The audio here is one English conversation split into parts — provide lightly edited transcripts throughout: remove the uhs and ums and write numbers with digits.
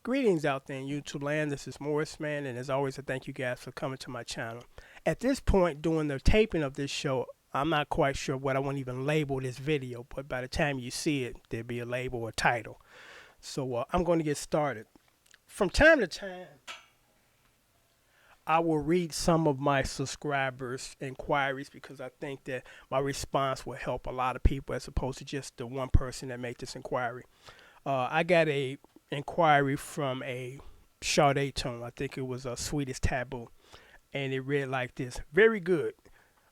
Greetings out there in YouTube land. This is Morris Man, and as always, I thank you guys for coming to my channel. At this point, during the taping of this show, I'm not quite sure what I want to even label this video, but by the time you see it, there'll be a label or title. So I'm going to get started. From time to time, I will read some of my subscribers' inquiries because I think that my response will help a lot of people as opposed to just the one person that made this inquiry. I got a inquiry from a Sade tune. I think it was a Sweetest Taboo, and it read like this: Very good.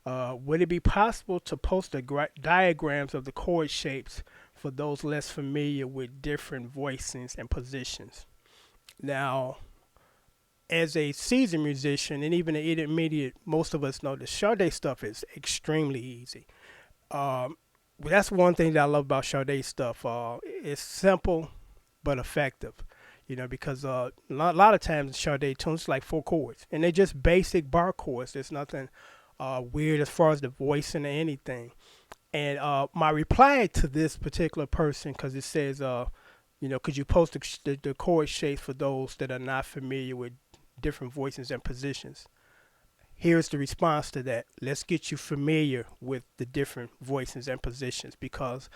Would it be possible to post the diagrams of the chord shapes for those less familiar with different voicings and positions? Now, as a seasoned musician and even an intermediate, most of us know the Sade stuff is extremely easy. That's one thing that I love about Sade stuff. It's simple but effective, because a lot of times Sade tunes like four chords, and they're just basic bar chords. There's nothing weird as far as the voicing or anything. And my reply to this particular person, because it says, could you post the chord shapes for those that are not familiar with different voices and positions? Here's the response to that. Let's get you familiar with the different voices and positions because,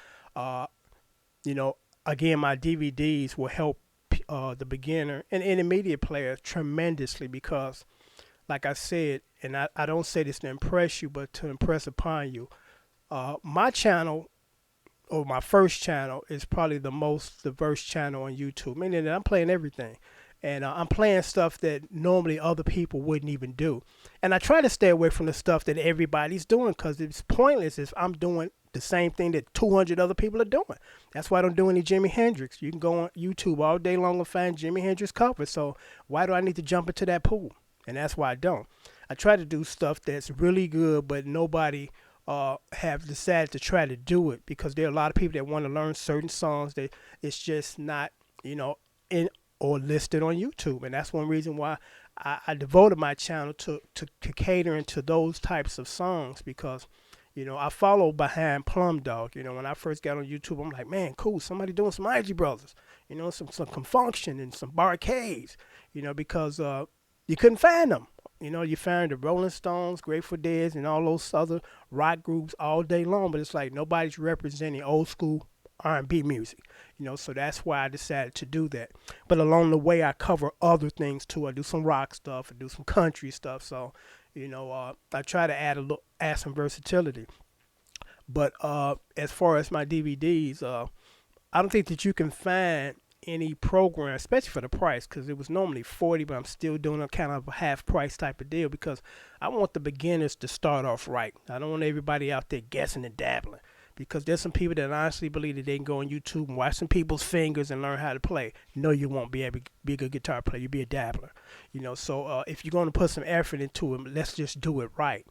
again, my DVDs will help the beginner and intermediate player tremendously because, like I said, and I don't say this to impress you, but to impress upon you, my channel or my first channel is probably the most diverse channel on YouTube, meaning that I'm playing everything. And I'm playing stuff that normally other people wouldn't even do. And I try to stay away from the stuff that everybody's doing because it's pointless if I'm doing the same thing that 200 other people are doing. That's why I don't do any Jimi Hendrix. You can go on YouTube all day long and find Jimi Hendrix covers. So why do I need to jump into that pool? And that's why I don't. I try to do stuff that's really good, but nobody have decided to try to do it because there are a lot of people that want to learn certain songs that it's just not, in or listed on YouTube. And that's one reason why I devoted my channel to catering to those types of songs because, I follow behind Plum Dog. When I first got on YouTube, I'm like, man, cool, somebody doing some IG Brothers, some Confunction and some Barcades, because you couldn't find them. You found the Rolling Stones, Grateful Dead, and all those other rock groups all day long, but it's like nobody's representing old school R&B music, so that's why I decided to do that. But along the way, I cover other things too. I do some rock stuff, I do some country stuff. So, I try to add some versatility. But as far as my DVDs, I don't think that you can find any program, especially for the price, because it was normally 40, but I'm still doing a kind of a half price type of deal because I want the beginners to start off right. I don't want everybody out there guessing and dabbling. Because there's some people that honestly believe that they can go on YouTube and watch some people's fingers and learn how to play. No, you won't be able to be a good guitar player. You'll be a dabbler. So if you're going to put some effort into it, let's just do it right.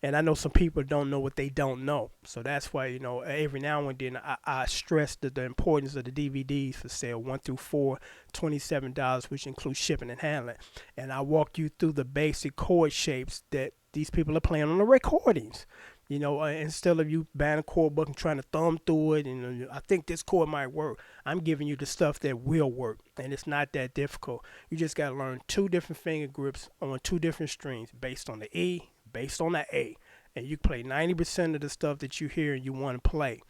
And I know some people don't know what they don't know. So that's why, every now and then I stress the importance of the DVDs for sale, 1 through 4, $27, which includes shipping and handling. And I walk you through the basic chord shapes that these people are playing on the recordings. Instead of you buying a chord book and trying to thumb through it, and I think this chord might work, I'm giving you the stuff that will work, and it's not that difficult. You just got to learn 2 different finger grips on 2 different strings based on the E, based on the A, and you play 90% of the stuff that you hear and you want to play.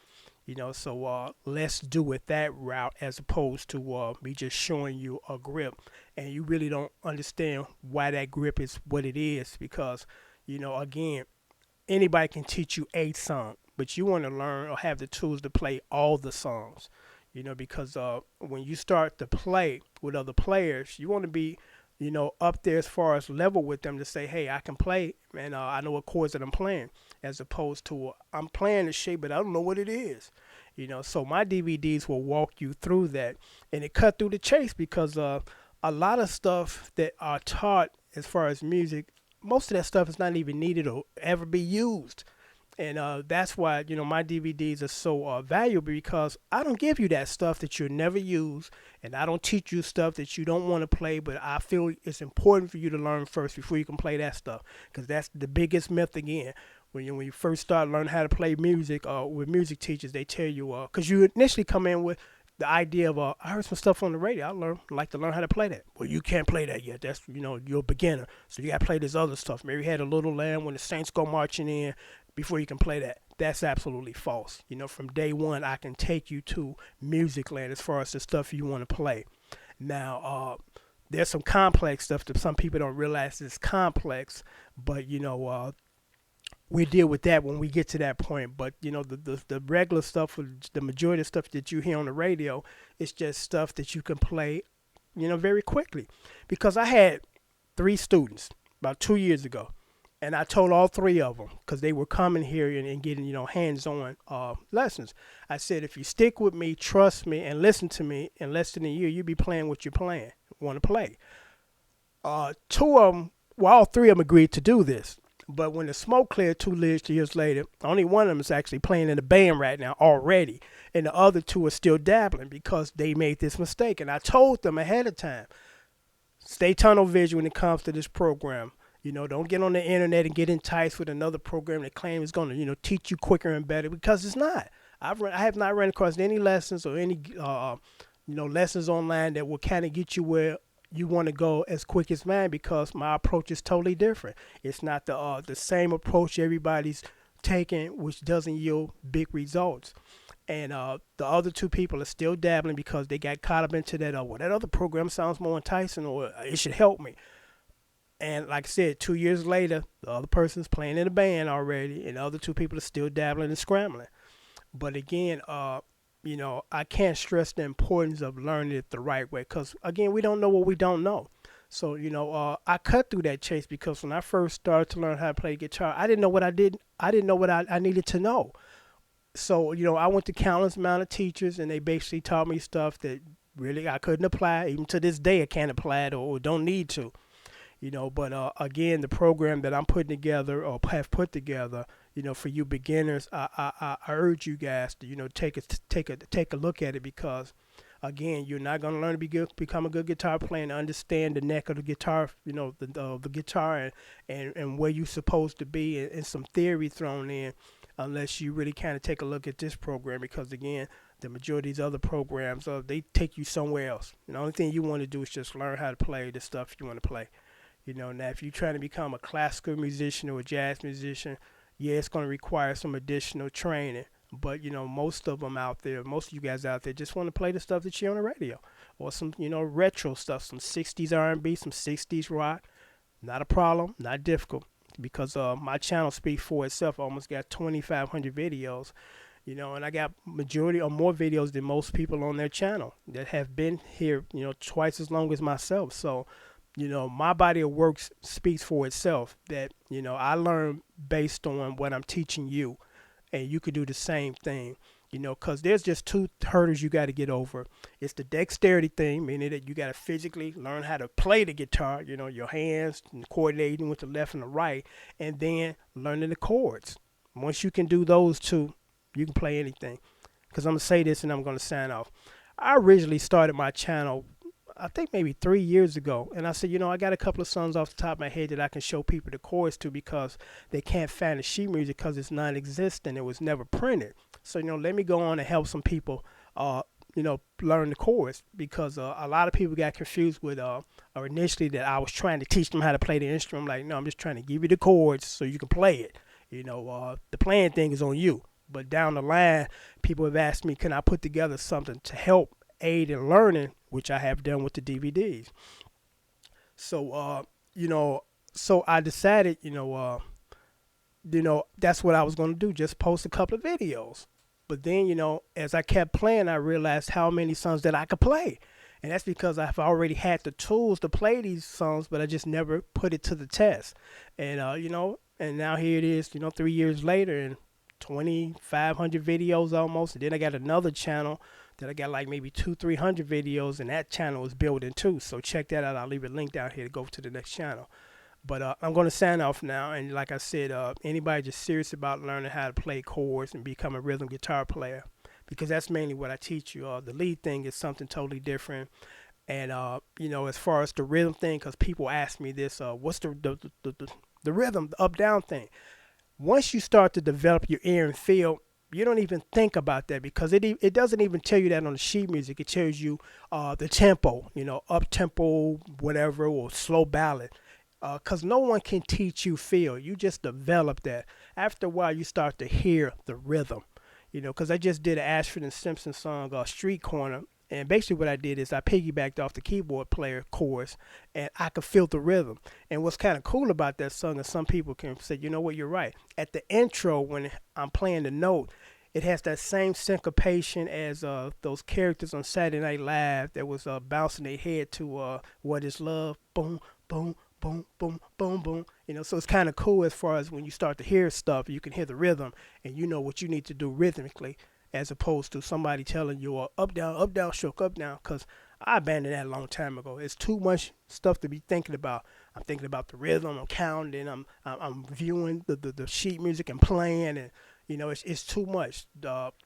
So let's do it that route as opposed to me just showing you a grip, and you really don't understand why that grip is what it is because, again, anybody can teach you a song, but you want to learn or have the tools to play all the songs, because when you start to play with other players, you want to be, up there as far as level with them to say, hey, I can play and I know what chords that I'm playing, as opposed to I'm playing the shape, but I don't know what it is. So my DVDs will walk you through that, and it cut through the chase because a lot of stuff that are taught as far as music, most of that stuff is not even needed or ever be used. And that's why, my DVDs are so valuable because I don't give you that stuff that you'll never use. And I don't teach you stuff that you don't want to play. But I feel it's important for you to learn first before you can play that stuff. Because that's the biggest myth again. When you first start learning how to play music with music teachers, they tell you, because you initially come in with the idea of I heard some stuff on the radio. Like to learn how to play that. Well, you can't play that yet. That's you're a beginner, so you got to play this other stuff. Maybe you had a little lamb when the Saints go marching in before you can play that. That's absolutely false. From day one, I can take you to music land as far as the stuff you want to play. Now, there's some complex stuff that some people don't realize is complex, but we deal with that when we get to that point. But the regular stuff, the majority of stuff that you hear on the radio, is just stuff that you can play, very quickly. Because I had 3 students about 2 years ago, and I told all 3 of them, because they were coming here and getting hands-on lessons. I said, if you stick with me, trust me, and listen to me, in less than a year, you'll be playing what you're playing, want to play. 2 of them, well, all 3 of them agreed to do this. But when the smoke cleared 2 years later, only one of them is actually playing in a band right now already. And the other 2 are still dabbling because they made this mistake. And I told them ahead of time, stay tunnel vision when it comes to this program. Don't get on the internet and get enticed with another program that claims it's going to, teach you quicker and better, because it's not. I have not run across any lessons or any, lessons online that will kind of get you where you want to go as quick as mine, because my approach is totally different. It's not the same approach everybody's taking, which doesn't yield big results. And the other 2 people are still dabbling because they got caught up into that, well, that other program sounds more enticing, or it should help me. And like I said, 2 years later, the other person's playing in a band already, and the other 2 people are still dabbling and scrambling. But again, I can't stress the importance of learning it the right way, because, again, we don't know what we don't know. So, I cut through that chase, because when I first started to learn how to play guitar, I didn't know what I didn't know what I needed to know. So, I went to countless amount of teachers, and they basically taught me stuff that really I couldn't apply. Even to this day, I can't apply it, or don't need to. But again, the program that I'm putting together, or have put together, for you beginners, I urge you guys to take a look at it, because again, you're not going to learn to become a good guitar player and understand the neck of the guitar, the guitar, and where you're supposed to be, and some theory thrown in, unless you really kind of take a look at this program. Because again, the majority of these other programs, they take you somewhere else. The only thing you want to do is just learn how to play the stuff you want to play. Now if you're trying to become a classical musician or a jazz musician, yeah, it's going to require some additional training. But, most of them out there, most of you guys out there just want to play the stuff that you hear on the radio, or some, retro stuff, some 60s R&B, some 60s rock. Not a problem, not difficult, because my channel speaks for itself. I almost got 2,500 videos, and I got majority or more videos than most people on their channel that have been here, twice as long as myself. So, my body of work speaks for itself, that, I learn based on what I'm teaching you, and you could do the same thing, because there's just 2 hurdles you got to get over. It's the dexterity thing, meaning that you got to physically learn how to play the guitar, your hands, and coordinating with the left and the right, and then learning the chords. Once you can do those 2, you can play anything. Because I'm going to say this and I'm going to sign off. I originally started my channel, I think maybe 3 years ago. And I said, I got a couple of songs off the top of my head that I can show people the chords to, because they can't find the sheet music because it's non-existent. It was never printed. So, let me go on and help some people, learn the chords, because a lot of people got confused with, or initially, that I was trying to teach them how to play the instrument. I'm like, no, I'm just trying to give you the chords so you can play it. The playing thing is on you. But down the line, people have asked me, can I put together something to help aid in learning, which I have done with the DVDs. So, so I decided, that's what I was going to do, just post a couple of videos. But then, as I kept playing, I realized how many songs that I could play. And that's because I've already had the tools to play these songs, but I just never put it to the test. And, and now here it is, 3 years later, and 2,500 videos almost. And then I got another channel that I got like maybe 200-300 videos, and that channel is building too. So check that out. I'll leave a link down here to go to the next channel. But I'm going to sign off now. And like I said, anybody just serious about learning how to play chords and become a rhythm guitar player, because that's mainly what I teach you. The lead thing is something totally different. And, as far as the rhythm thing, because people ask me this, what's the rhythm, the up-down thing? Once you start to develop your ear and feel, You don't even think about that because it doesn't even tell you that on the sheet music. It tells you the tempo, up tempo, whatever, or slow ballad. Because no one can teach you feel. You just develop that. After a while, you start to hear the rhythm. Because I just did an Ashford and Simpson song, Street Corner. And basically, what I did is I piggybacked off the keyboard player chorus, and I could feel the rhythm. And what's kind of cool about that song is some people can say, you know what, you're right. At the intro, when I'm playing the note, it has that same syncopation as those characters on Saturday Night Live that was bouncing their head to "What Is Love?" Boom, boom, boom, boom, boom, boom. So it's kind of cool as far as when you start to hear stuff, you can hear the rhythm, and you know what you need to do rhythmically, as opposed to somebody telling you up, down, stroke, up, down. Because I abandoned that a long time ago. It's too much stuff to be thinking about. I'm thinking about the rhythm. I'm counting. I'm viewing the sheet music and playing, and it's too much.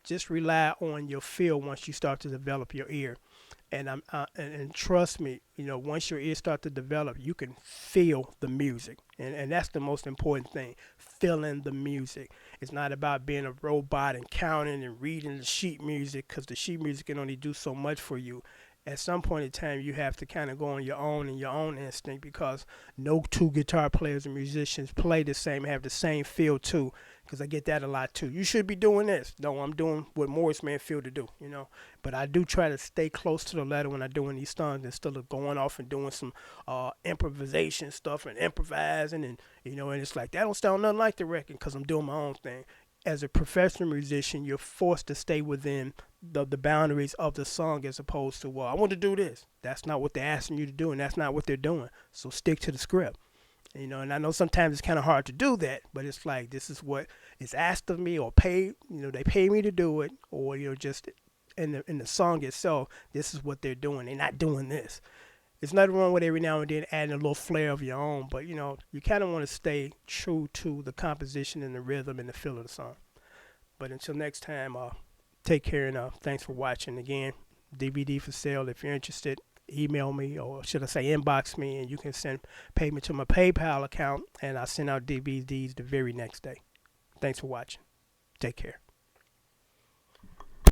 Just rely on your feel once you start to develop your ear. And trust me, once your ears start to develop, you can feel the music, and that's the most important thing, feeling the music. It's not about being a robot and counting and reading the sheet music, because the sheet music can only do so much for you. At some point in time, you have to kind of go on your own and your own instinct, because no two guitar players and musicians play the same, have the same feel too. Because I get that a lot too. You should be doing this. No, I'm doing what Morris Man feel to do. But I do try to stay close to the letter when I'm doing these songs, instead of going off and doing some improvisation stuff and improvising, and it's like that don't sound nothing like the record, because I'm doing my own thing. As a professional musician, you're forced to stay within the boundaries of the song, as opposed to, well, I want to do this. That's not what they're asking you to do, and that's not what they're doing. So stick to the script. And I know sometimes it's kind of hard to do that, but it's like, this is what is asked of me, or paid. They pay me to do it, or just in the song itself, this is what they're doing. They're not doing this. There's nothing wrong with every now and then adding a little flair of your own, but you kind of want to stay true to the composition and the rhythm and the feel of the song. But until next time, take care, and thanks for watching. Again, DVD for sale. If you're interested, email me, or should I say inbox me, and you can send payment to my PayPal account, and I'll send out DVDs the very next day. Thanks for watching. Take care.